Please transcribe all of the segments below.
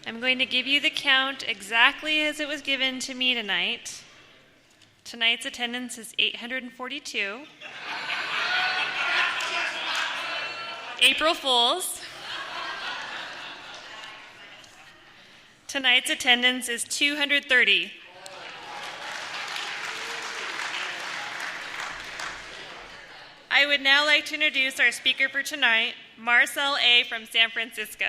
I'm going to give you the count exactly as it was given to me tonight. Tonight's attendance is 842. April Fools. Tonight's attendance is 230. I would now like to introduce our speaker for tonight, Marcel A. from San Francisco.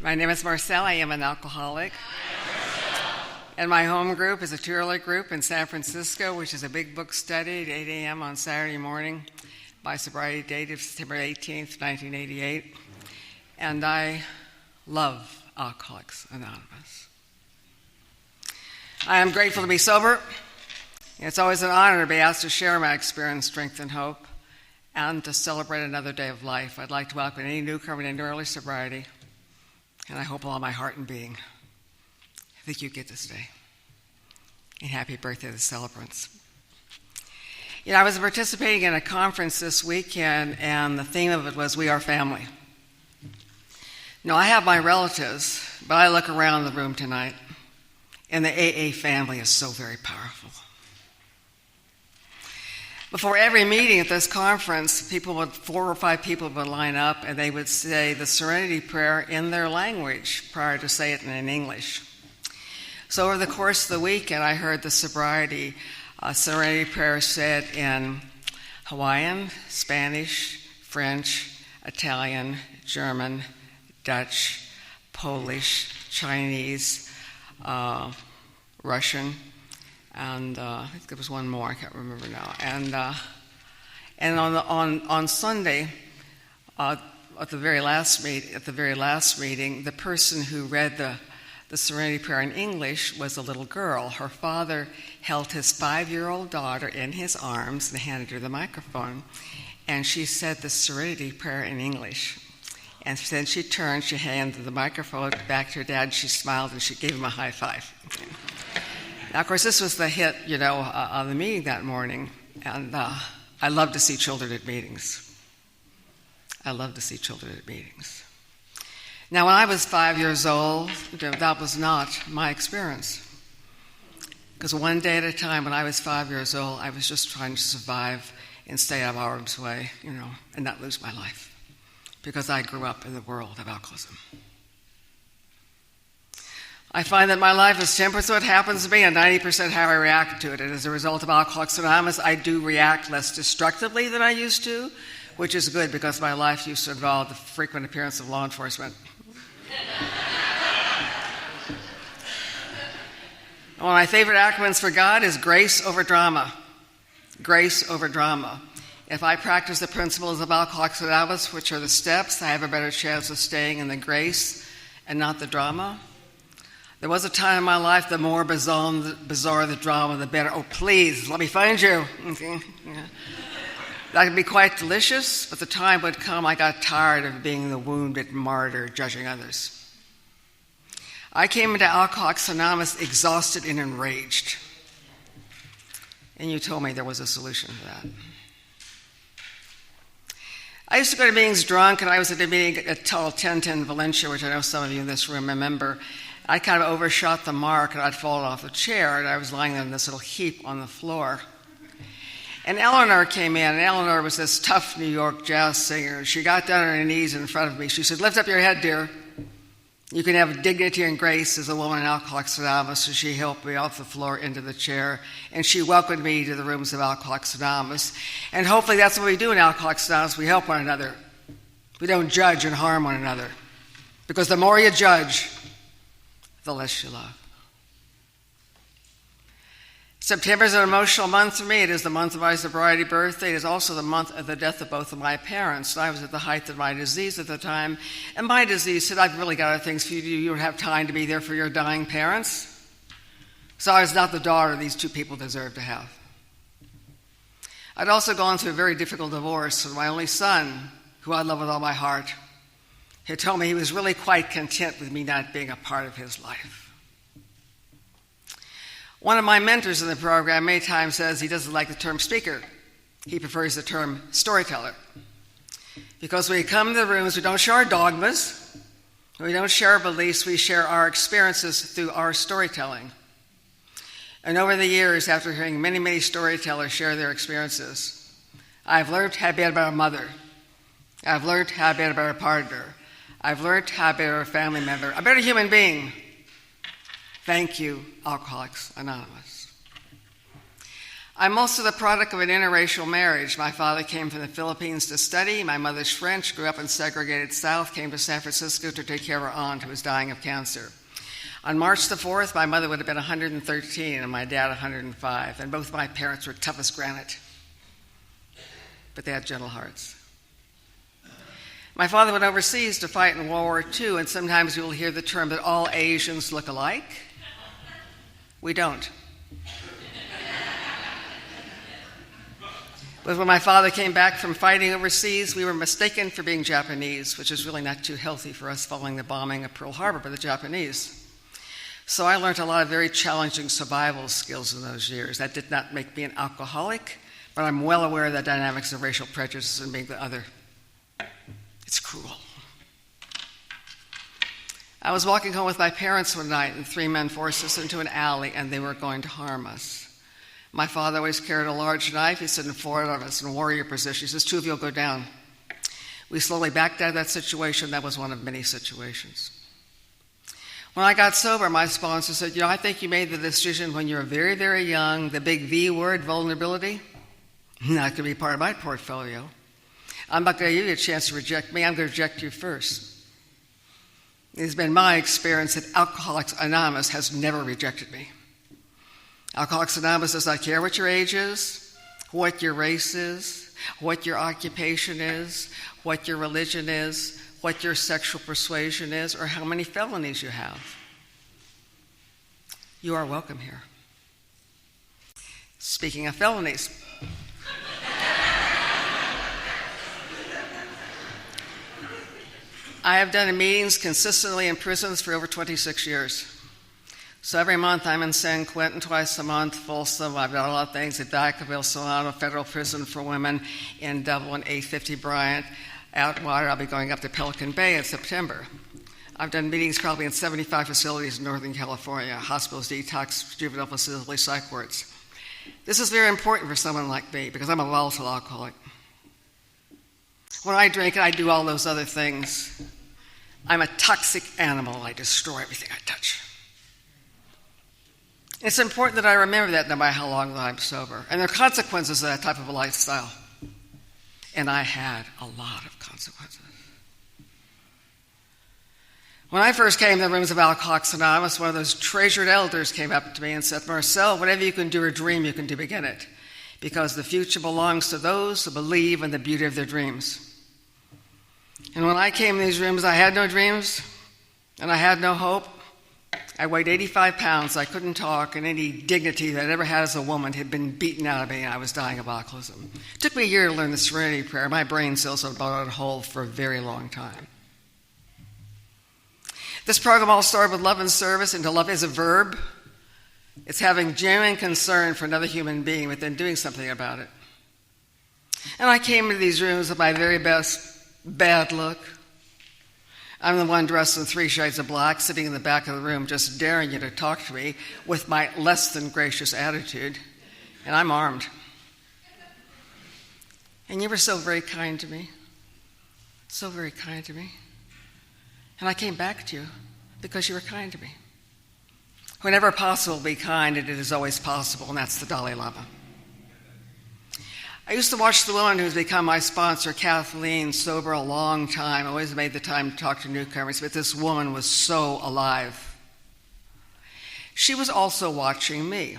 My name is Marcel. I am an alcoholic. And my home group is a Turley group in San Francisco, which is a big book study at 8 a.m. on Saturday morning. My sobriety date is September 18th, 1988. And I love Alcoholics Anonymous. I am grateful to be sober. It's always an honor to be asked to share my experience, strength, and hope, and to celebrate another day of life. I'd like to welcome any newcomer into early sobriety. And I hope with all my heart and being that you get to stay. And happy birthday to the celebrants. You know, I was participating in a conference this weekend, and the theme of it was We Are Family. Now, I have my relatives, but I look around the room tonight, and the AA family is so very powerful. Before every meeting at this conference, 4 or 5 people would line up and they would say the Serenity Prayer in their language prior to say it in English. So over the course of the weekend, I heard the Serenity Prayer said in Hawaiian, Spanish, French, Italian, German, Dutch, Polish, Chinese, Russian, and I think there was one more, I can't remember now. And on Sunday, at the very last meeting, the person who read the Serenity Prayer in English was a little girl. Her father held his 5-year-old daughter in his arms and handed her the microphone, and she said the Serenity Prayer in English. And then she turned, she handed the microphone back to her dad, and she smiled and she gave him a high five. Now, of course, this was the hit, of the meeting that morning, and I love to see children at meetings. I love to see children at meetings. Now, when I was 5 years old, that was not my experience. Because one day at a time, when I was 5 years old, I was just trying to survive and stay out of harm's way, and not lose my life. Because I grew up in the world of alcoholism. I find that my life is tempered, so it happens to be, and 90% how I react to it. And as a result of Alcoholics Anonymous, I do react less destructively than I used to, which is good because my life used to involve the frequent appearance of law enforcement. One of my favorite acronyms for God is grace over drama. Grace over drama. If I practice the principles of Alcoholics Anonymous, which are the steps, I have a better chance of staying in the grace and not the drama. There was a time in my life, the more bizarre the drama, the better. Oh, please, let me find you. Okay. Yeah. That could be quite delicious, but the time would come I got tired of being the wounded martyr judging others. I came into Alcoholics Anonymous exhausted and enraged. And you told me there was a solution to that. I used to go to meetings drunk, and I was at a meeting at 1010 Valencia, which I know some of you in this room remember. I kind of overshot the mark, and I'd fallen off the chair, and I was lying in this little heap on the floor. And Eleanor came in, and Eleanor was this tough New York jazz singer. She got down on her knees in front of me. She said, "Lift up your head, dear. You can have dignity and grace as a woman in Alcoholics Anonymous." So she helped me off the floor into the chair, and she welcomed me to the rooms of Alcoholics Anonymous. And hopefully that's what we do in Alcoholics Anonymous. We help one another. We don't judge and harm one another. Because the more you judge, the less you love. September is an emotional month for me. It is the month of my sobriety birthday. It is also the month of the death of both of my parents. I was at the height of my disease at the time, and my disease said, "I've really got other things for you to do. You don't have time to be there for your dying parents." So I was not the daughter these two people deserved to have. I'd also gone through a very difficult divorce with my only son, who I love with all my heart. He told me he was really quite content with me not being a part of his life. One of my mentors in the program many times says he doesn't like the term speaker. He prefers the term storyteller. Because when we come to the rooms, we don't share our dogmas, we don't share our beliefs, we share our experiences through our storytelling. And over the years, after hearing many, many storytellers share their experiences, I've learned how to be about a mother. I've learned how to be about a partner. I've learned how to be a family member, a better human being. Thank you, Alcoholics Anonymous. I'm also the product of an interracial marriage. My father came from the Philippines to study. My mother's French, grew up in segregated South, came to San Francisco to take care of her aunt who was dying of cancer. On March the 4th, my mother would have been 113 and my dad 105, and both my parents were tough as granite, but they had gentle hearts. My father went overseas to fight in World War II, and sometimes you'll hear the term that all Asians look alike. We don't. But when my father came back from fighting overseas, we were mistaken for being Japanese, which is really not too healthy for us following the bombing of Pearl Harbor by the Japanese. So I learned a lot of very challenging survival skills in those years. That did not make me an alcoholic, but I'm well aware of the dynamics of racial prejudice and being the other. It's cruel. I was walking home with my parents one night, and 3 men forced us into an alley, and they were going to harm us. My father always carried a large knife. He stood in front of us in warrior position. He says, 2 of you will go down. We slowly backed out of that situation. That was one of many situations. When I got sober, my sponsor said, I think you made the decision when you were very, very young, the big V word, vulnerability, not going to be part of my portfolio. I'm not going to give you a chance to reject me. I'm going to reject you first. It's been my experience that Alcoholics Anonymous has never rejected me. Alcoholics Anonymous does not care what your age is, what your race is, what your occupation is, what your religion is, what your sexual persuasion is, or how many felonies you have. You are welcome here. Speaking of felonies, I have done meetings consistently in prisons for over 26 years. So every month I'm in San Quentin, twice a month, Folsom. I've done a lot of things at Vacaville, Solano, Federal Prison for Women in Dublin, 850 Bryant. Outwater, I'll be going up to Pelican Bay in September. I've done meetings probably in 75 facilities in Northern California, hospitals, detox, juvenile facilities, psych wards. This is very important for someone like me because I'm a volatile alcoholic. When I drink, I do all those other things. I'm a toxic animal. I destroy everything I touch. It's important that I remember that no matter how long that I'm sober. And there are consequences of that type of a lifestyle. And I had a lot of consequences. When I first came to the rooms of Alcoholics Anonymous, one of those treasured elders came up to me and said, Marcel, whatever you can do or dream, you can do, begin it. Because the future belongs to those who believe in the beauty of their dreams. And when I came to these rooms, I had no dreams, and I had no hope. I weighed 85 pounds. I couldn't talk, and any dignity that I ever had as a woman had been beaten out of me, and I was dying of alcoholism. It took me a year to learn the Serenity Prayer. My brain cells have been on hold for a very long time. This program all started with love and service, and to love is a verb. It's having genuine concern for another human being, but then doing something about it. And I came into these rooms with my very best bad look. I'm the one dressed in 3 shades of black, sitting in the back of the room, just daring you to talk to me with my less than gracious attitude, and I'm armed. And you were so very kind to me, so very kind to me. And I came back to you because you were kind to me. Whenever possible, be kind, and it is always possible, and that's the Dalai Lama. I used to watch the woman who's become my sponsor, Kathleen, sober a long time. I always made the time to talk to newcomers, but this woman was so alive. She was also watching me.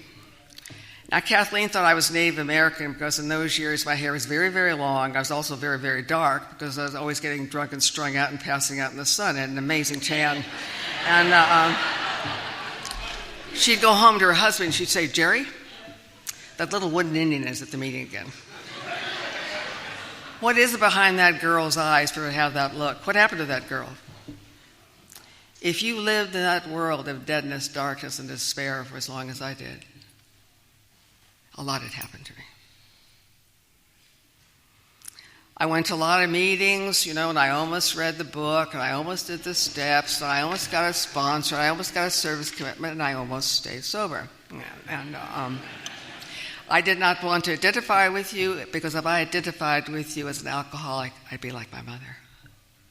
Now, Kathleen thought I was Native American because in those years my hair was very, very long. I was also very, very dark because I was always getting drunk and strung out and passing out in the sun. I had an amazing tan. And she'd go home to her husband and she'd say, Jerry, that little wooden Indian is at the meeting again. What is it behind that girl's eyes for her to have that look? What happened to that girl? If you lived in that world of deadness, darkness, and despair for as long as I did, a lot had happened to me. I went to a lot of meetings, and I almost read the book, and I almost did the steps, and I almost got a sponsor, and I almost got a service commitment, and I almost stayed sober. And I did not want to identify with you, because if I identified with you as an alcoholic, I'd be like my mother.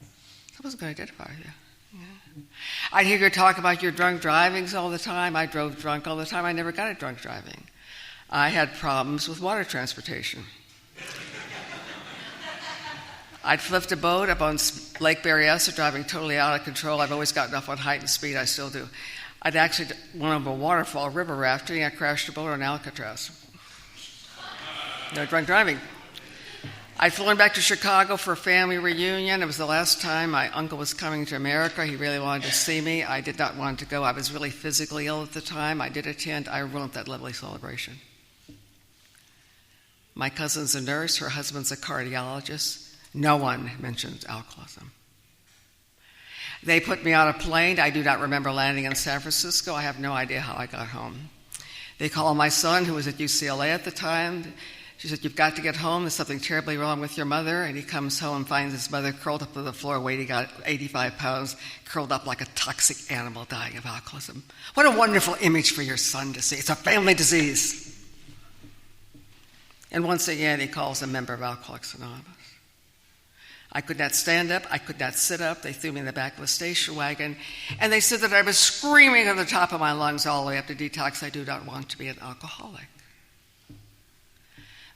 I wasn't going to identify with you. Yeah. I'd hear you talk about your drunk drivings all the time. I drove drunk all the time. I never got a drunk driving. I had problems with water transportation. I'd flipped a boat up on Lake Berryessa, driving totally out of control. I've always gotten off on height and speed. I still do. I'd actually went over a waterfall, river rafting. I crashed a boat on Alcatraz. No drunk driving. I'd flown back to Chicago for a family reunion. It was the last time my uncle was coming to America. He really wanted to see me. I did not want to go. I was really physically ill at the time. I did attend. I ruined that lovely celebration. My cousin's a nurse. Her husband's a cardiologist. No one mentioned alcoholism. They put me on a plane. I do not remember landing in San Francisco. I have no idea how I got home. They called my son, who was at UCLA at the time. She said, "You've got to get home. There's something terribly wrong with your mother." And he comes home and finds his mother curled up to the floor, weighing 85 pounds, curled up like a toxic animal dying of alcoholism. What a wonderful image for your son to see. It's a family disease. And once again, he calls a member of Alcoholics Anonymous. I could not stand up. I could not sit up. They threw me in the back of a station wagon. And they said that I was screaming at the top of my lungs all the way up to detox. I do not want to be an alcoholic.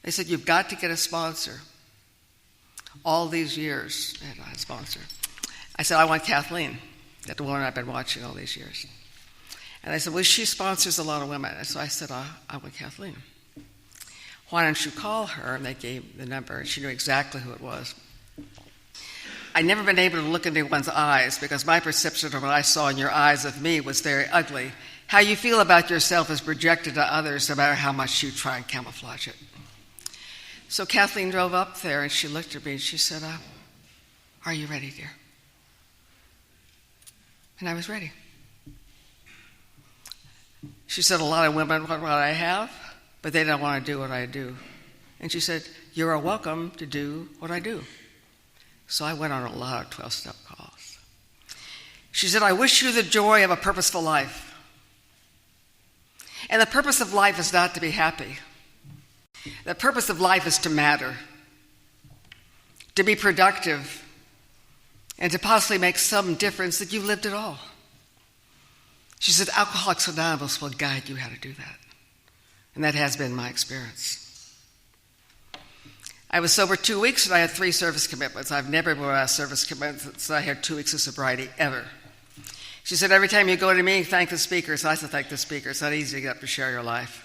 They said, "You've got to get a sponsor." All these years, I had a sponsor. I said, "I want Kathleen," that the woman I've been watching all these years. And they said, "Well, she sponsors a lot of women." And so I said, "I want Kathleen. Why don't you call her?" And they gave the number, and she knew exactly who it was. I'd never been able to look into one's eyes because my perception of what I saw in your eyes of me was very ugly. How you feel about yourself is projected to others no matter how much you try and camouflage it. So Kathleen drove up there, and she looked at me, and she said, "Are you ready, dear?" And I was ready. She said, "A lot of women want what I have, but they don't want to do what I do." And she said, "You are welcome to do what I do." So I went on a lot of 12-step calls. She said, "I wish you the joy of a purposeful life. And the purpose of life is not to be happy. The purpose of life is to matter, to be productive, and to possibly make some difference that you lived at all." She said, "Alcoholics Anonymous will guide you how to do that." And that has been my experience. I was sober 2 weeks, and I had 3 service commitments. I've never been out of service commitments since I had 2 weeks of sobriety, ever. She said, "Every time you go to me, thank the speakers." I said, "Thank the speakers. It's not easy to get up to share your life.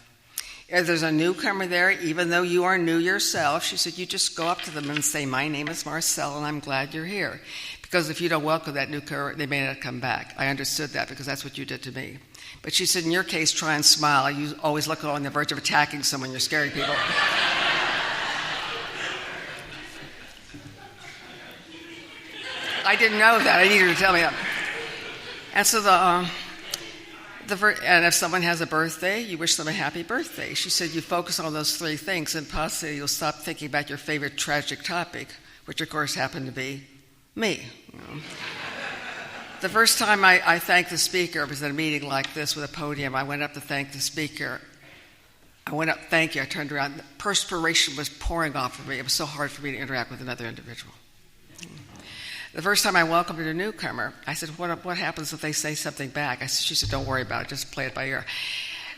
If there's a newcomer there, even though you are new yourself," she said, "you just go up to them and say, 'My name is Marcel, and I'm glad you're here.' Because if you don't welcome that newcomer, they may not come back." I understood that because that's what you did to me. But she said, "In your case, try and smile. You always look on the verge of attacking someone. You're scaring people." I didn't know that. I needed her to tell me that. And so and if someone has a birthday, you wish them a happy birthday. She said, "You focus on those 3 things, and possibly you'll stop thinking about your favorite tragic topic," which of course happened to be me. The first time I thanked the speaker was at a meeting like this with a podium. I went up to thank the speaker. I went up, "Thank you." I turned around. The perspiration was pouring off of me. It was so hard for me to interact with another individual. The first time I welcomed a newcomer, I said, what happens if they say something back? She said, "Don't worry about it, just play it by ear."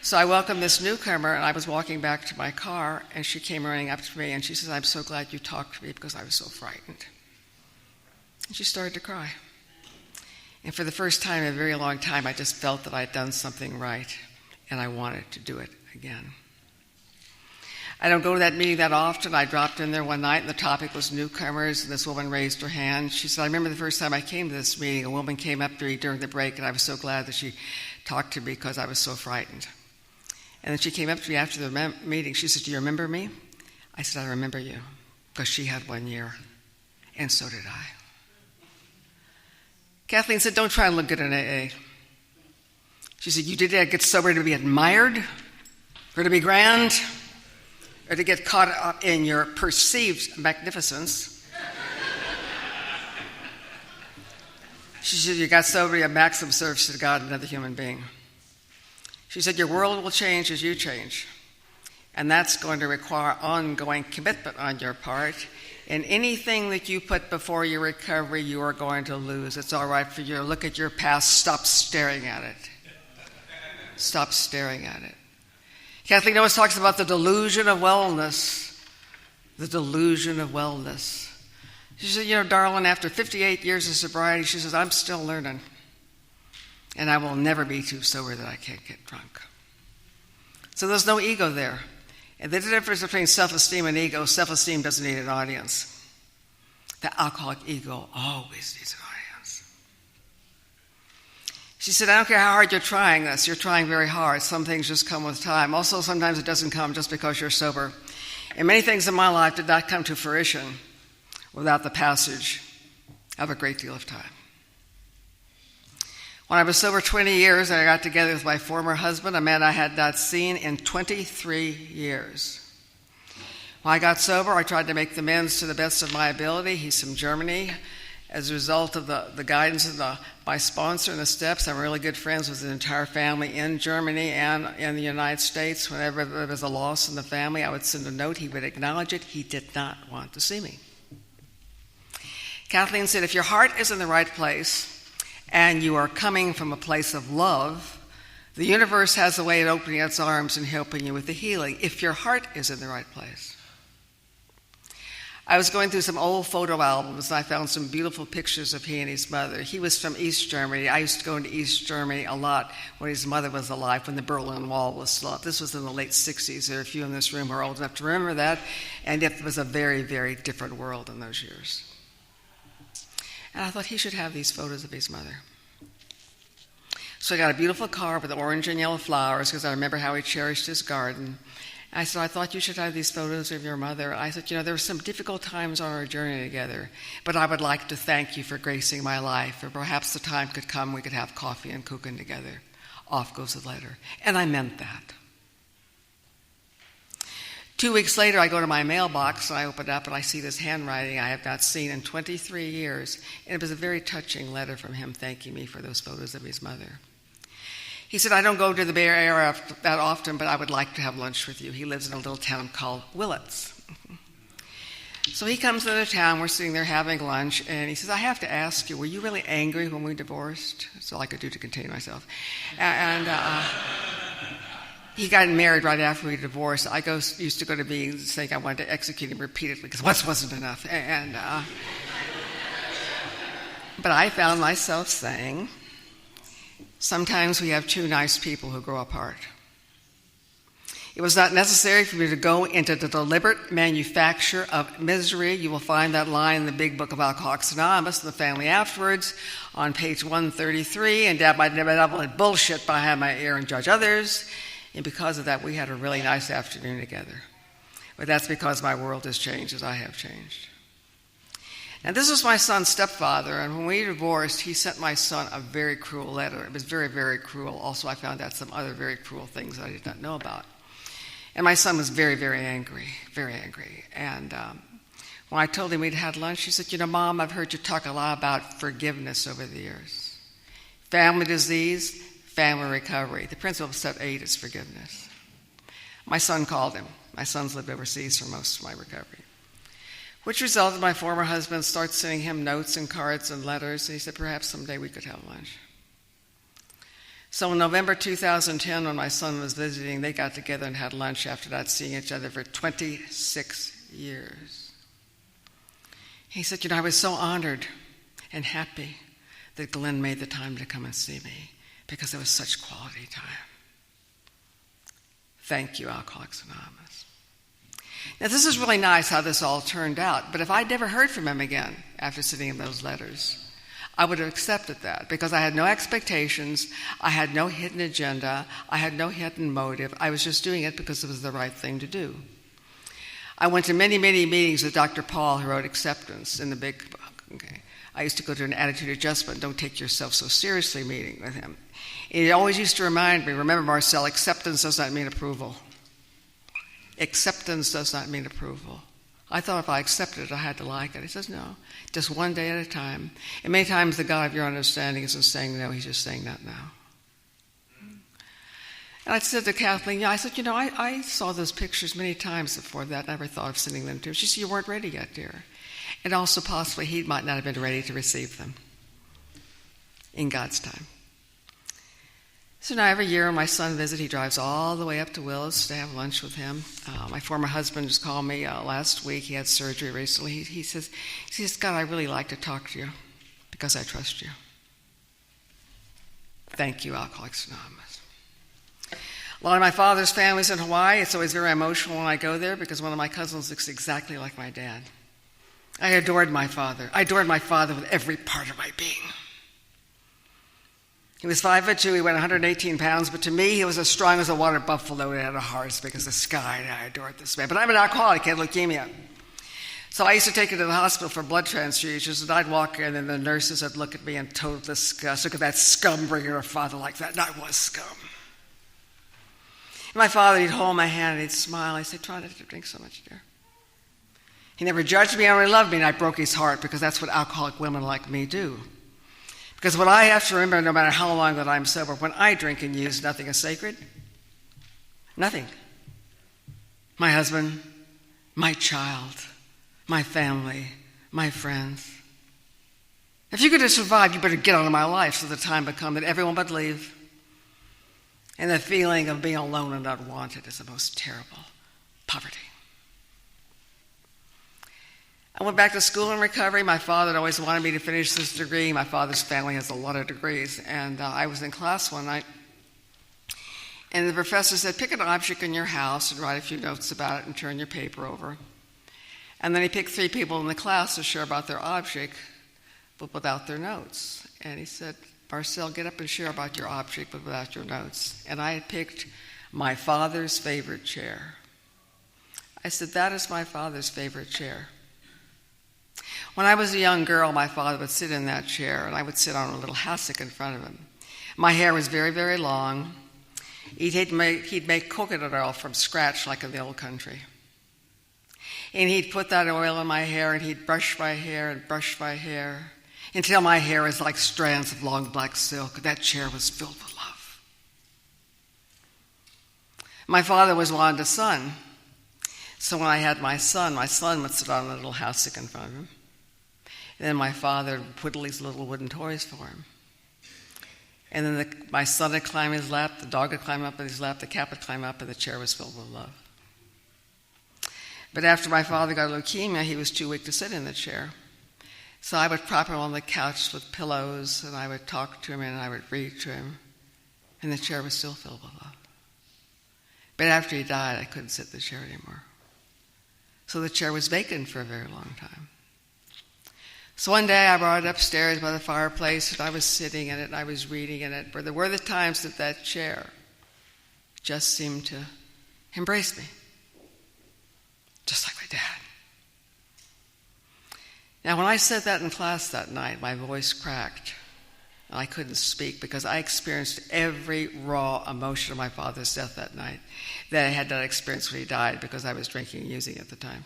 So I welcomed this newcomer, and I was walking back to my car, and she came running up to me, and she says, "I'm so glad you talked to me because I was so frightened." And she started to cry. And for the first time in a very long time, I just felt that I'd done something right, and I wanted to do it again. I don't go to that meeting that often. I dropped in there one night, and the topic was newcomers, and this woman raised her hand. She said, "I remember the first time I came to this meeting, a woman came up to me during the break, and I was so glad that she talked to me because I was so frightened." And then she came up to me after the meeting. She said, "Do you remember me?" I said, "I remember you." because she had 1 year, and so did I. Kathleen said, don't try and look good in AA. She said, you did that get sober to be admired, or to be grand, or to get caught up in your perceived magnificence. She said, you got sober, you have maximum service to God and another human being. She said, your world will change as you change. And that's going to require ongoing commitment on your part. And anything that you put before your recovery, you are going to lose. It's all right for you to look at your past, stop staring at it. Stop staring at it. Kathleen always talks about the delusion of wellness. The delusion of wellness. She said, darling, after 58 years of sobriety, she says, I'm still learning. And I will never be too sober that I can't get drunk. So there's no ego there. And the difference between self-esteem and ego, self-esteem doesn't need an audience. The alcoholic ego always needs an audience. She said, I don't care how hard you're trying this. You're trying very hard. Some things just come with time. Also, sometimes it doesn't come just because you're sober. And many things in my life did not come to fruition without the passage of a great deal of time. When I was sober 20 years, I got together with my former husband, a man I had not seen in 23 years. When I got sober, I tried to make amends to the best of my ability. He's from Germany. As a result of the guidance of my sponsor and the steps, I'm really good friends with the entire family in Germany and in the United States. Whenever there was a loss in the family, I would send a note. He would acknowledge it. He did not want to see me. Kathleen said, if your heart is in the right place, and you are coming from a place of love, the universe has a way of opening its arms and helping you with the healing, if your heart is in the right place. I was going through some old photo albums, and I found some beautiful pictures of he and his mother. He was from East Germany. I used to go into East Germany a lot when his mother was alive, when the Berlin Wall was still up. This was in the late 60s. There are a few in this room who are old enough to remember that, and it was a very, very different world in those years. And I thought he should have these photos of his mother. So I got a beautiful card with orange and yellow flowers because I remember how he cherished his garden. And I said, I thought you should have these photos of your mother. And I said, there were some difficult times on our journey together, but I would like to thank you for gracing my life, or perhaps the time could come we could have coffee and cooking together. Off goes the letter. And I meant that. 2 weeks later, I go to my mailbox, and I open it up, and I see this handwriting I have not seen in 23 years. And it was a very touching letter from him thanking me for those photos of his mother. He said, I don't go to the Bay Area that often, but I would like to have lunch with you. He lives in a little town called Willits. So he comes into town, we're sitting there having lunch, and he says, I have to ask you, were you really angry when we divorced? That's all I could do to contain myself. And he got married right after we divorced. I used to go to meetings saying I wanted to execute him repeatedly because once wasn't enough. But I found myself saying, sometimes we have two nice people who grow apart. It was not necessary for me to go into the deliberate manufacture of misery. You will find that line in the big book of Alcoholics Anonymous, and the family afterwards, on page 133, and dab my double bullshit behind my ear and judge others. And because of that, we had a really nice afternoon together. But that's because my world has changed as I have changed. And this was my son's stepfather, and when we divorced, he sent my son a very cruel letter. It was very, very cruel. Also, I found out some other very cruel things that I did not know about. And my son was very, very angry, very angry. And when I told him we'd had lunch, he said, Mom, I've heard you talk a lot about forgiveness over the years. Family disease, family recovery. The principle of step 8 is forgiveness. My son called him. My son's lived overseas for most of my recovery, which resulted in my former husband start sending him notes and cards and letters. And he said, perhaps someday we could have lunch. So in November 2010, when my son was visiting, they got together and had lunch after not seeing each other for 26 years. He said, I was so honored and happy that Glenn made the time to come and see me, because it was such quality time. Thank you, Alcoholics Anonymous. Now, this is really nice how this all turned out, but if I'd never heard from him again after sending him those letters, I would have accepted that, because I had no expectations, I had no hidden agenda, I had no hidden motive. I was just doing it because it was the right thing to do. I went to many, many meetings with Dr. Paul, who wrote Acceptance in the big book. Okay. I used to go to an attitude adjustment, don't take yourself so seriously meeting with him. He always used to remind me, remember, Marcel, acceptance does not mean approval. Acceptance does not mean approval. I thought if I accepted it, I had to like it. He says, no, just one day at a time. And many times the God of your understanding isn't saying no, he's just saying that now. And I said to Kathleen, I said, I saw those pictures many times before that. Never thought of sending them to him. She said, you weren't ready yet, dear. And also possibly he might not have been ready to receive them in God's time. So now every year when my son visits, he drives all the way up to Willis to have lunch with him. My former husband just called me last week. He had surgery recently. He says, God, I really like to talk to you because I trust you. Thank you, Alcoholics Anonymous. A lot of my father's family's in Hawaii. It's always very emotional when I go there because one of my cousins looks exactly like my dad. I adored my father. I adored my father with every part of my being. He was 5'2", he weighed 118 pounds, but to me he was as strong as a water buffalo and had a heart as big as the sky, and I adored this man. But I'm an alcoholic, I had leukemia. So I used to take him to the hospital for blood transfusions, and I'd walk in and the nurses would look at me in total disgust. Look at that scum bringing her father like that, and I was scum. And my father, he'd hold my hand and he'd smile. I said, try not to drink so much, dear. He never judged me, only loved me, and I broke his heart because that's what alcoholic women like me do. Because what I have to remember, no matter how long that I'm sober, when I drink and use, nothing is sacred. Nothing. My husband, my child, my family, my friends. If you're going to survive, you better get out of my life so the time will come that everyone would leave. And the feeling of being alone and not wanted is the most terrible poverty. I went back to school in recovery. My father had always wanted me to finish this degree. My father's family has a lot of degrees. And I was in class one night, and the professor said, pick an object in your house and write a few notes about it and turn your paper over. And then he picked 3 people in the class to share about their object, but without their notes. And he said, Marcel, get up and share about your object, but without your notes. And I had picked my father's favorite chair. I said, that is my father's favorite chair. When I was a young girl, my father would sit in that chair, and I would sit on a little hassock in front of him. My hair was very, very long. He'd make coconut oil from scratch like in the old country. And he'd put that oil in my hair, and he'd brush my hair and brush my hair until my hair was like strands of long black silk. That chair was filled with love. My father was Wanda's son. So when I had my son would sit on a little hassock in front of him. And then my father would whittle these little wooden toys for him. And then my son would climb his lap, the dog would climb up in his lap, the cat would climb up, and the chair was filled with love. But after my father got leukemia, he was too weak to sit in the chair. So I would prop him on the couch with pillows, and I would talk to him, and I would read to him, and the chair was still filled with love. But after he died, I couldn't sit in the chair anymore. So the chair was vacant for a very long time. So one day I brought it upstairs by the fireplace, and I was sitting in it, and I was reading in it. But there were the times that that chair just seemed to embrace me, just like my dad. Now, when I said that in class that night, my voice cracked, and I couldn't speak because I experienced every raw emotion of my father's death that night that I had not experienced when he died because I was drinking and using at the time.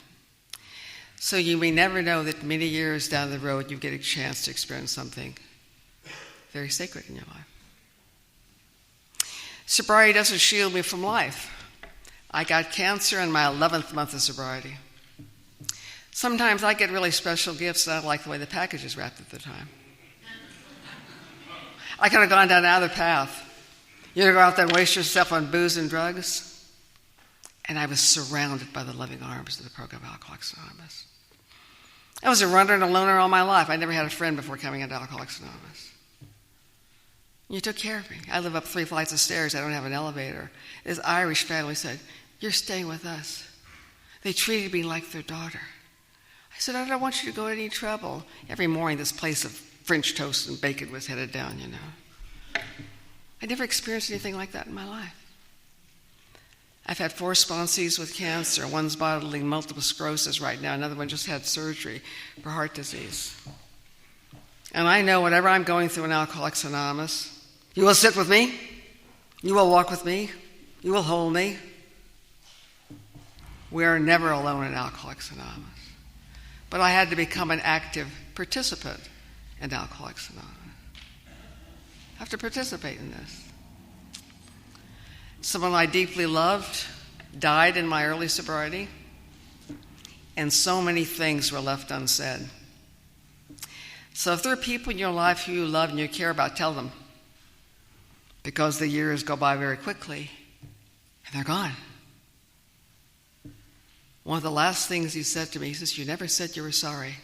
So you may never know that many years down the road you get a chance to experience something very sacred in your life. Sobriety doesn't shield me from life. I got cancer in my 11th month of sobriety. Sometimes I get really special gifts, and I like the way the package is wrapped at the time. I could have gone down another path. You go out there and waste yourself on booze and drugs. And I was surrounded by the loving arms of the program Alcoholics Anonymous. I was a runner and a loner all my life. I never had a friend before coming into Alcoholics Anonymous. You took care of me. I live up 3 flights of stairs. I don't have an elevator. This Irish family said, you're staying with us. They treated me like their daughter. I said, I don't want you to go to any trouble. Every morning this place of French toast and bacon was headed down, I never experienced anything like that in my life. I've had 4 sponsees with cancer. One's battling multiple sclerosis right now. Another one just had surgery for heart disease. And I know whatever I'm going through in Alcoholics Anonymous, you will sit with me, you will walk with me, you will hold me. We are never alone in Alcoholics Anonymous. But I had to become an active participant in Alcoholics Anonymous. I have to participate in this. Someone I deeply loved died in my early sobriety, and so many things were left unsaid. So if there are people in your life who you love and you care about, tell them. Because the years go by very quickly, and they're gone. One of the last things he said to me, he says, "You never said you were sorry,"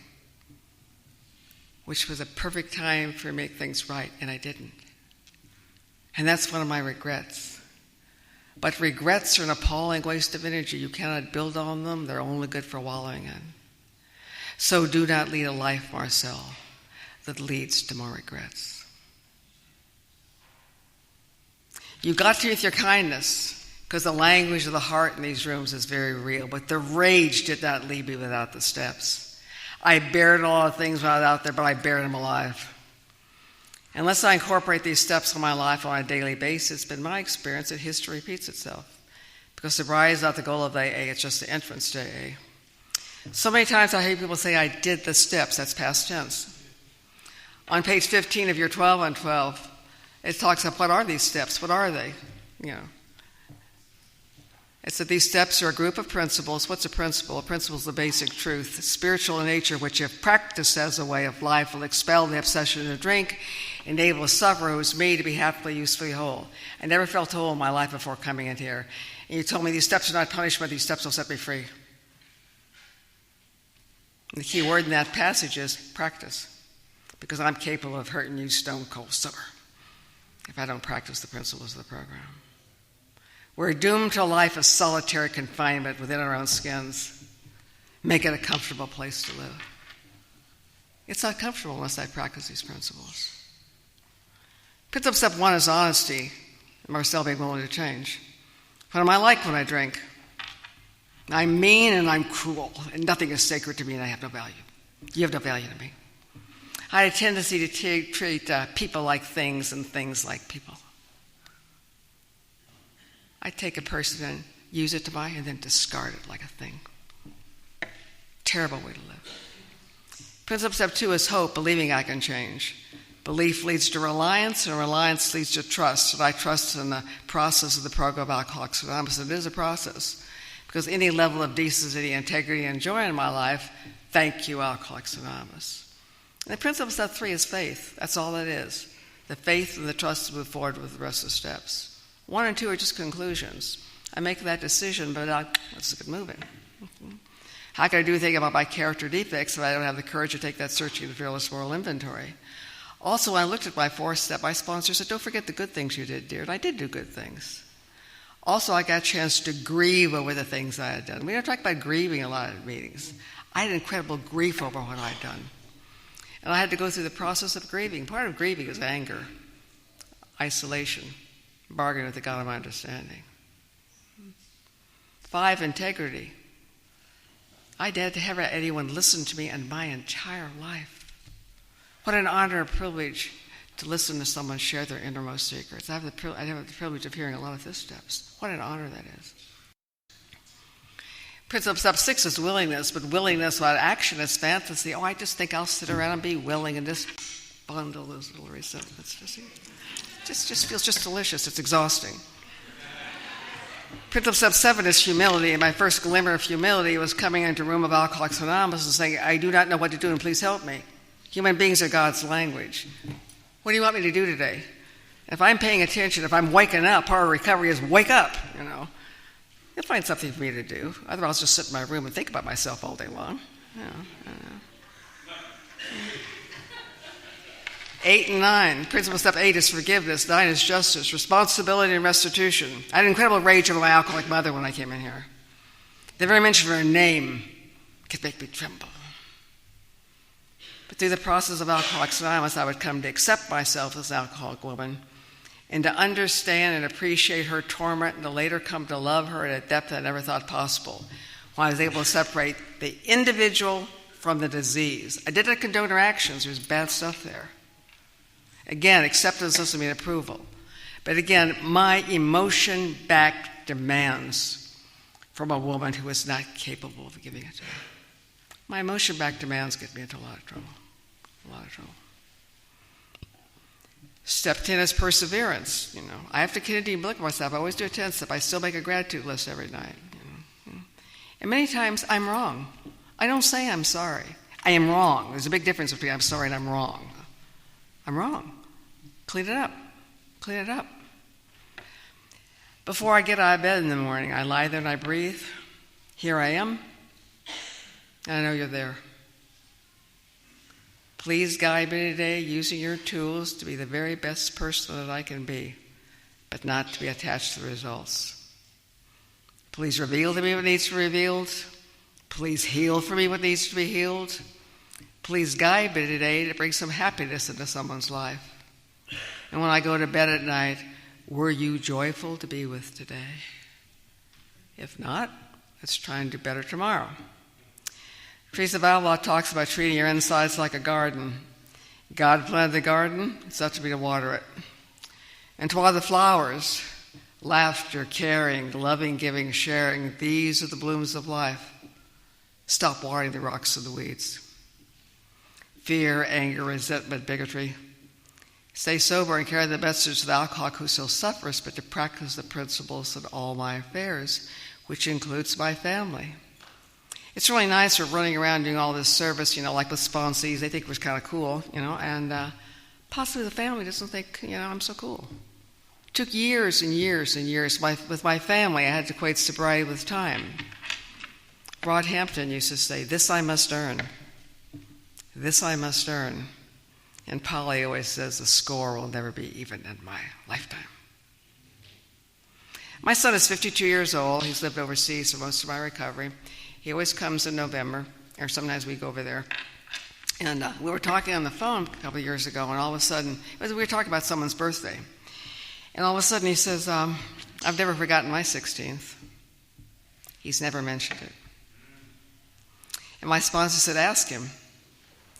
which was a perfect time for me to make things right, and I didn't. And that's one of my regrets. But regrets are an appalling waste of energy. You cannot build on them. They're only good for wallowing in. So do not lead a life, Marcel, that leads to more regrets. You got to with your kindness, because the language of the heart in these rooms is very real. But the rage did not leave me without the steps. I bared a lot of things when I was out there, but I bared them alive. Unless I incorporate these steps in my life on a daily basis, it's been my experience that history repeats itself. Because sobriety is not the goal of AA, it's just the entrance to AA. So many times I hear people say, "I did the steps." That's past tense. On page 15 of your 12 on 12, it talks about what are these steps? What are they? It's that these steps are a group of principles. What's a principle? A principle is the basic truth. Spiritual in nature, which if practiced as a way of life, will expel the obsession to drink, enable a sufferer who is me to be happily, usefully whole. I never felt whole in my life before coming in here. And you told me these steps are not punishment, these steps will set me free. And the key word in that passage is practice. Because I'm capable of hurting you stone cold sober if I don't practice the principles of the program. We're doomed to a life of solitary confinement within our own skins. Make it a comfortable place to live. It's not comfortable unless I practice these principles. Principle step 1 is honesty. Marcel being willing to change. What am I like when I drink? I'm mean and I'm cruel, and nothing is sacred to me, and I have no value. You have no value to me. I had a tendency to treat people like things and things like people. I take a person and use it to buy and then discard it like a thing. Terrible way to live. Principle step 2 is hope, believing I can change. Belief leads to reliance, and reliance leads to trust. And I trust in the process of the program of Alcoholics Anonymous. It is a process. Because any level of decency, integrity, and joy in my life, thank you, Alcoholics Anonymous. And the principle step 3 is faith. That's all it is. The faith and the trust to move forward with the rest of the steps. 1 and 2 are just conclusions. I make that decision, but let's get moving. How can I do anything about my character defects if I don't have the courage to take that searching and fearless moral inventory? Also, when I looked at my 4th step, my sponsor said, "Don't forget the good things you did, dear." And I did do good things. Also, I got a chance to grieve over the things I had done. We don't talk about grieving a lot at meetings. I had incredible grief over what I'd done. And I had to go through the process of grieving. Part of grieving is anger, isolation, bargain with the God of my understanding. 5, integrity. I didn't have anyone listen to me in my entire life. What an honor and privilege to listen to someone share their innermost secrets. I have the privilege of hearing a lot of his steps. What an honor that is. Principle step 6 is willingness, but willingness without action is fantasy. I just think I'll sit around and be willing and just bundle those little resentments. Just feels just delicious. It's exhausting. Principle step 7 is humility, and my first glimmer of humility was coming into a room of Alcoholics Anonymous and saying, "I do not know what to do, and please help me." Human beings are God's language. What do you want me to do today? If I'm paying attention, if I'm waking up, part of recovery is wake up, You'll find something for me to do. Otherwise, I'll just sit in my room and think about myself all day long. 8 and 9. Principle step 8 is forgiveness. 9 is justice, responsibility, and restitution. I had an incredible rage over my alcoholic mother when I came in here. The very mention of her name could make me tremble. But through the process of Alcoholics Anonymous, I would come to accept myself as an alcoholic woman and to understand and appreciate her torment and to later come to love her at a depth I never thought possible, when I was able to separate the individual from the disease. I didn't condone her actions. There's bad stuff there. Again, acceptance doesn't mean approval. But again, my emotion-backed demands from a woman who is not capable of giving it to me. My emotion-backed demands get me into a lot of trouble. A lot of trouble. Step 10 is perseverance. I have to continue to look at myself. I always do a 10-step. I still make a gratitude list every night. And many times I'm wrong. I don't say I'm sorry. I am wrong. There's a big difference between I'm sorry and I'm wrong. I'm wrong. Clean it up. Clean it up. Before I get out of bed in the morning, I lie there and I breathe. Here I am. And I know you're there. Please guide me today using your tools to be the very best person that I can be, but not to be attached to the results. Please reveal to me what needs to be revealed. Please heal for me what needs to be healed. Please guide me today to bring some happiness into someone's life. And when I go to bed at night, were you joyful to be with today? If not, let's try and do better tomorrow. Teresa of Avila talks about treating your insides like a garden. God planted the garden, it's up to me to water it. And to water the flowers, laughter, caring, loving, giving, sharing, these are the blooms of life. Stop watering the rocks and the weeds. Fear, anger, resentment, bigotry. Stay sober and carry the message to the alcoholic who still suffers, but to practice the principles in all my affairs, which includes my family. It's really nice for running around doing all this service, like with sponsees. They think it was kind of cool, and possibly the family doesn't think, I'm so cool. It took years and years and years. With my family, I had to equate sobriety with time. Rod Hampton used to say, this I must earn. This I must earn. And Polly always says, the score will never be even in my lifetime. My son is 52 years old. He's lived overseas for most of my recovery. He always comes in November, or sometimes we go over there. And we were talking on the phone a couple of years ago, and all of a sudden, we were talking about someone's birthday. And all of a sudden he says, I've never forgotten my 16th. He's never mentioned it. And my sponsor said, ask him.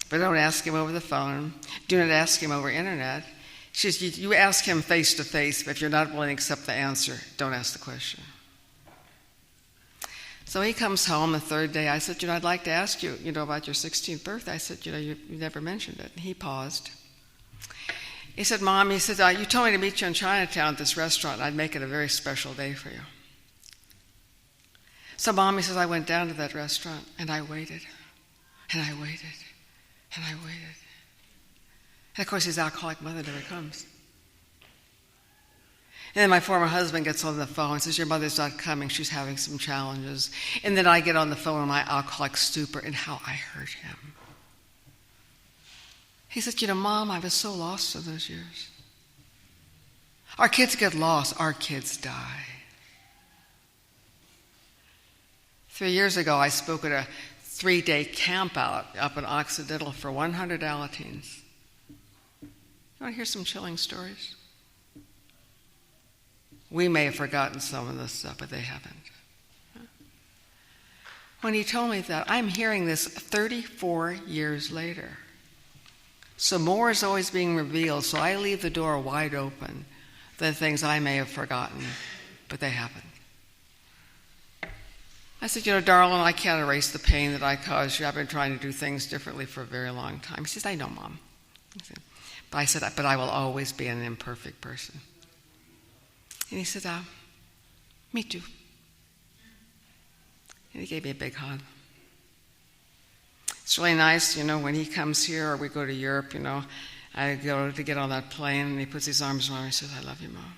But don't ask him over the phone. Do not ask him over internet. She says, you ask him face to face, but if you're not willing to accept the answer, don't ask the question. So he comes home the third day. I said, I'd like to ask you, about your 16th birthday. I said, you never mentioned it. And he paused. He said, Mom, you told me to meet you in Chinatown at this restaurant. I'd make it a very special day for you. So Mom, he says, I went down to that restaurant and I waited. And I waited. And I waited. And of course, his alcoholic mother never comes. And then my former husband gets on the phone and says, your mother's not coming. She's having some challenges. And then I get on the phone with my alcoholic stupor and how I hurt him. He said, Mom, I was so lost in those years. Our kids get lost. Our kids die. 3 years ago, I spoke at a 3-day camp out up in Occidental for 100 Alateens. You want to hear some chilling stories? We may have forgotten some of this stuff, but they haven't. When he told me that, I'm hearing this 34 years later. So more is always being revealed, so I leave the door wide open. The things I may have forgotten, but they haven't. I said, darling, I can't erase the pain that I caused you. I've been trying to do things differently for a very long time. He says, I know, Mom. But I said, but I will always be an imperfect person. And he said, me too. And he gave me a big hug. It's really nice, when he comes here or we go to Europe, I go to get on that plane and he puts his arms around me and says, I love you, Mom.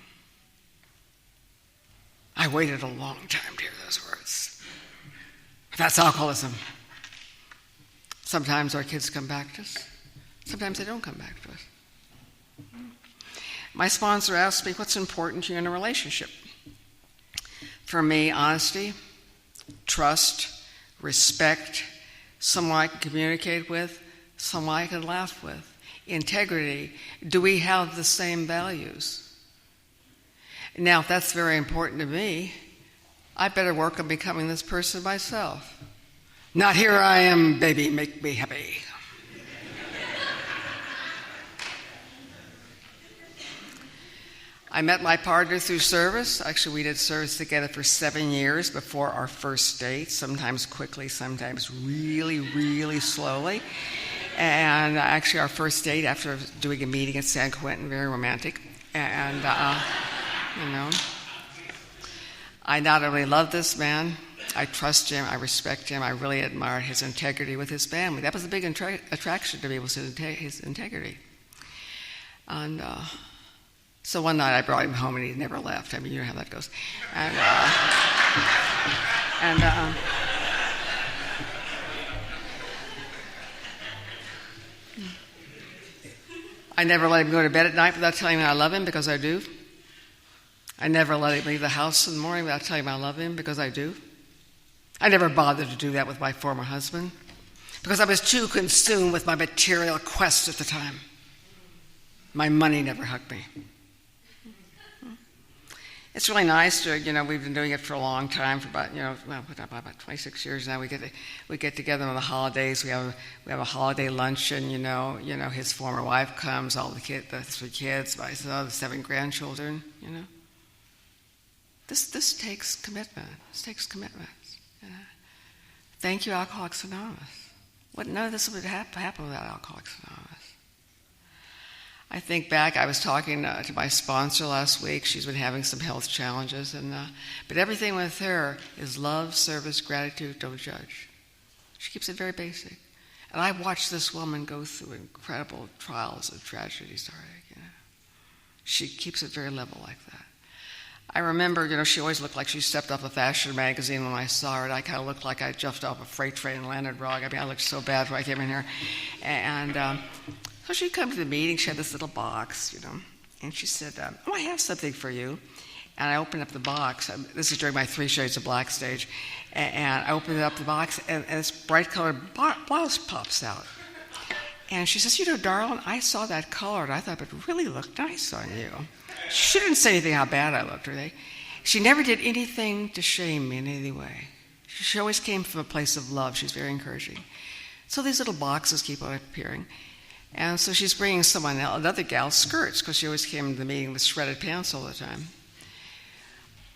I waited a long time to hear those words. That's alcoholism. Sometimes our kids come back to us. Sometimes they don't come back to us. My sponsor asked me, what's important to you in a relationship? For me, honesty, trust, respect, someone I can communicate with, someone I can laugh with, integrity. Do we have the same values? Now, if that's very important to me, I better work on becoming this person myself. Not here I am, baby, make me happy. I met my partner through service. Actually, we did service together for 7 years before our first date, sometimes quickly, sometimes really, really slowly. And actually, our first date after doing a meeting at San Quentin, very romantic. And, I not only love this man, I trust him, I respect him, I really admire his integrity with his family. That was a big attraction to me, was his integrity. And so one night I brought him home and he never left. I mean, you know how that goes. I never let him go to bed at night without telling him I love him, because I do. I never let him leave the house in the morning without telling him I love him, because I do. I never bothered to do that with my former husband, because I was too consumed with my material quest at the time. My money never hugged me. It's really nice to, we've been doing it for a long time, for about, about 26 years now. We get together on the holidays. We have a holiday luncheon. His former wife comes, all the 3 kids, my son, the 7 grandchildren. This takes commitment. This takes commitment. Thank you, Alcoholics Anonymous. None of this would happen without Alcoholics Anonymous. I think back, I was talking to my sponsor last week. She's been having some health challenges, but everything with her is love, service, gratitude, don't judge. She keeps it very basic. And I watched this woman go through incredible trials and tragedies already. She keeps it very level like that. I remember, she always looked like she stepped off a fashion magazine when I saw her, and I kind of looked like I jumped off a freight train and landed wrong. I mean, I looked so bad when I came in here. So she'd come to the meeting. She had this little box, and she said, I have something for you. And I opened up the box. This is during my 3 Shades of Black stage. And I opened up the box, and this bright-colored blouse pops out. And she says, darling, I saw that color, and I thought it really looked nice on you. She didn't say anything how bad I looked, or she never did anything to shame me in any way. She always came from a place of love. She's very encouraging. So these little boxes keep on appearing. And so she's bringing another gal skirts, because she always came to the meeting with shredded pants all the time.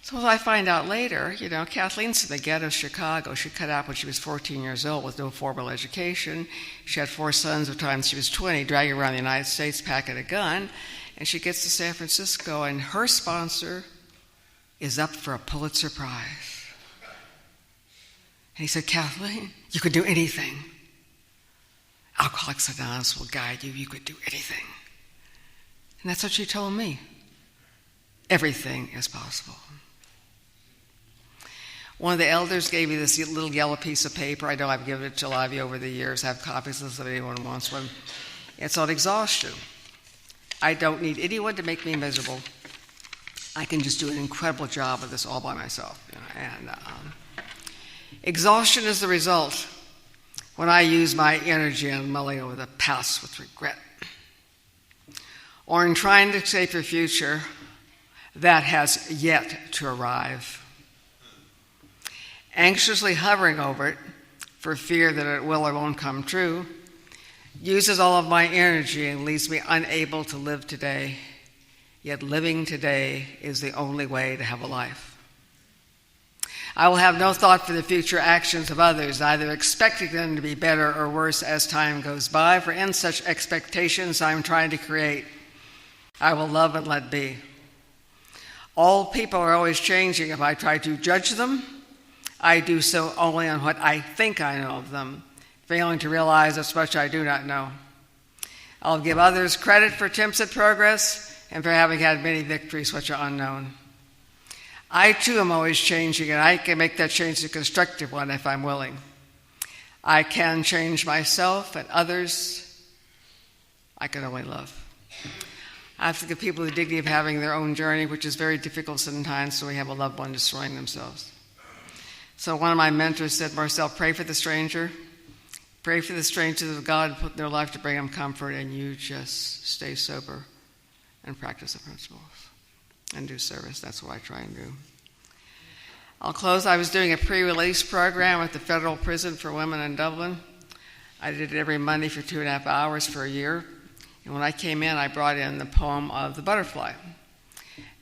So I find out later, Kathleen's from the ghetto of Chicago. She cut out when she was 14 years old with no formal education. She had 4 sons by the time she was 20, dragging around the United States, packing a gun. And she gets to San Francisco, and her sponsor is up for a Pulitzer Prize. And he said, Kathleen, you could do anything. Alcoholics Anonymous will guide you. You could do anything. And that's what she told me. Everything is possible. One of the elders gave me this little yellow piece of paper. I know I've given it to a lot of you over the years. I have copies of this if anyone wants one. It's on exhaustion. I don't need anyone to make me miserable. I can just do an incredible job of this all by myself. Exhaustion is the result when I use my energy on mulling over the past with regret, or in trying to shape a future that has yet to arrive, anxiously hovering over it for fear that it will or won't come true, uses all of my energy and leaves me unable to live today, yet living today is the only way to have a life. I will have no thought for the future actions of others, either expecting them to be better or worse as time goes by, for in such expectations I am trying to create, I will love and let be. All people are always changing. If I try to judge them, I do so only on what I think I know of them, failing to realize as much I do not know. I'll give others credit for attempts at progress and for having had many victories which are unknown. I too am always changing, and I can make that change a constructive one if I'm willing. I can change myself, and others I can only love. I have to give people the dignity of having their own journey, which is very difficult sometimes when we have a loved one destroying themselves. So one of my mentors said, Marcel, pray for the stranger. Pray for the strangers of God put in their life to bring them comfort, and you just stay sober and practice the principles. and do service. That's what I try and do. I'll close. I was doing a pre-release program at the federal prison for women in Dublin. I did it every Monday for 2.5 hours for a year. And when I came in, I brought in the poem of the butterfly,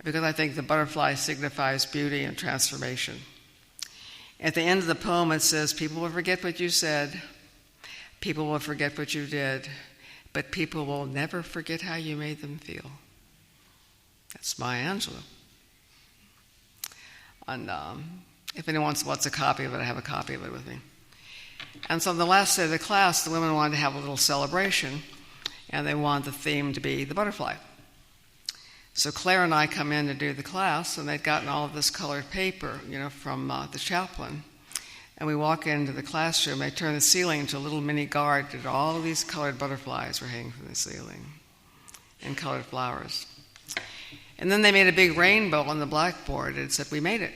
because I think the butterfly signifies beauty and transformation. At the end of the poem, it says, people will forget what you said, people will forget what you did, but people will never forget how you made them feel. That's Maya Angelou. And if anyone wants a copy of it, I have a copy of it with me. And so on the last day of the class, the women wanted to have a little celebration, and they wanted the theme to be the butterfly. So Claire and I come in to do the class, and they'd gotten all of this colored paper, from the chaplain. And we walk into the classroom, they turn the ceiling into a little mini garden, and all of these colored butterflies were hanging from the ceiling, and colored flowers. And then they made a big rainbow on the blackboard, and it said, we made it.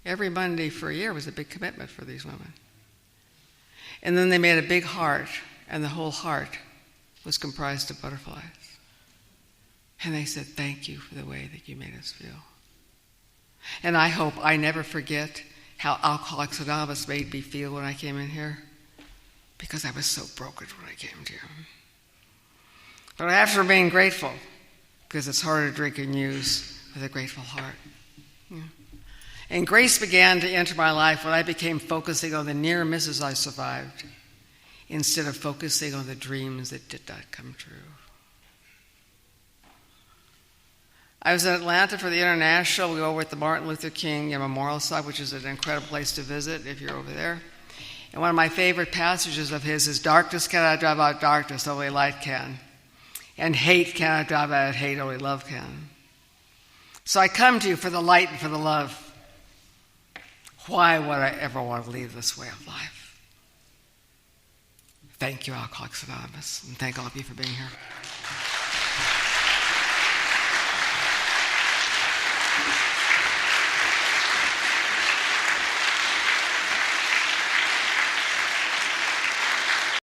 Every Monday for a year was a big commitment for these women. And then they made a big heart, and the whole heart was comprised of butterflies. And they said, thank you for the way that you made us feel. And I hope I never forget how Alcoholics Anonymous made me feel when I came in here, because I was so broken when I came here. But I have to remain grateful, because it's harder to drink and use with a grateful heart. Yeah. And grace began to enter my life when I became focusing on the near misses I survived, instead of focusing on the dreams that did not come true. I was in Atlanta for the International. We were over at the Martin Luther King Memorial Site, which is an incredible place to visit if you're over there. And one of my favorite passages of his is, darkness cannot drive out darkness, only light can. And hate cannot drive out hate, only love can. So I come to you for the light and for the love. Why would I ever want to leave this way of life? Thank you, Alcoholics Anonymous, and thank all of you for being here.